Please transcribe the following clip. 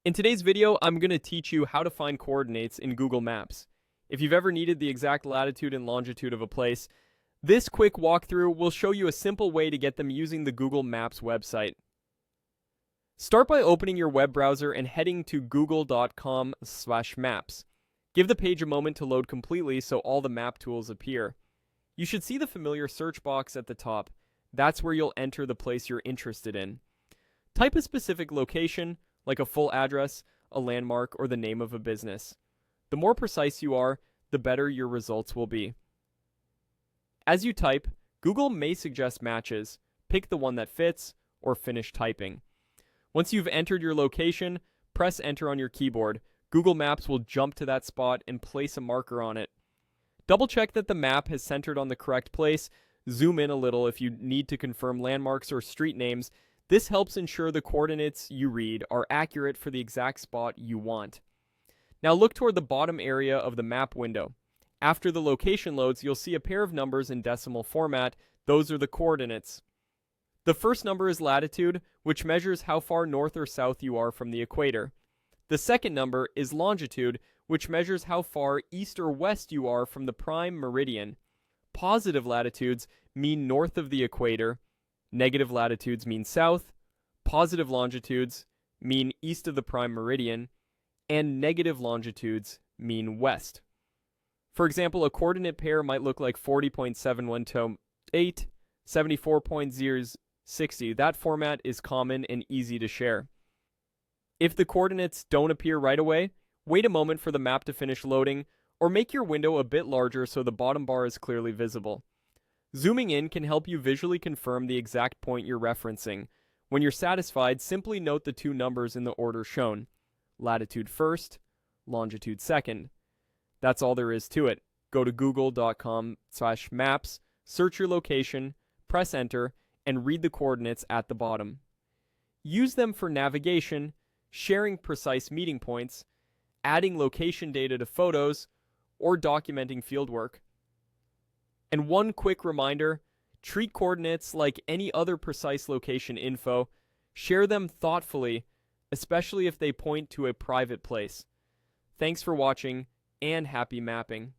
In today's video, I'm going to teach you how to find coordinates in Google Maps. If you've ever needed the exact latitude and longitude of a place, this quick walkthrough will show you a simple way to get them using the Google Maps website. Start by opening your web browser and heading to google.com/maps. Give the page a moment to load completely so all the map tools appear. You should see the familiar search box at the top. That's where you'll enter the place you're interested in. Type a specific location, like a full address, a landmark, or the name of a business. The more precise you are, the better your results will be. As you type, Google may suggest matches. Pick the one that fits, or finish typing. Once you've entered your location, press enter on your keyboard. Google Maps will jump to that spot and place a marker on it. Double check that the map has centered on the correct place. Zoom in a little if you need to confirm landmarks or street names. This helps ensure the coordinates you read are accurate for the exact spot you want. Now look toward the bottom area of the map window. After the location loads, you'll see a pair of numbers in decimal format. Those are the coordinates. The first number is latitude, which measures how far north or south you are from the equator. The second number is longitude, which measures how far east or west you are from the prime meridian. Positive latitudes mean north of the equator. Negative latitudes mean south, positive longitudes mean east of the prime meridian, and negative longitudes mean west. For example, a coordinate pair might look like 40.718, 74.060. That format is common and easy to share. If the coordinates don't appear right away, wait a moment for the map to finish loading, or make your window a bit larger so the bottom bar is clearly visible. Zooming in can help you visually confirm the exact point you're referencing. When you're satisfied, simply note the two numbers in the order shown. Latitude first, longitude second. That's all there is to it. Go to google.com/maps, search your location, press enter, and read the coordinates at the bottom. Use them for navigation, sharing precise meeting points, adding location data to photos, or documenting fieldwork. And one quick reminder, treat coordinates like any other precise location info. Share them thoughtfully, especially if they point to a private place. Thanks for watching, and happy mapping.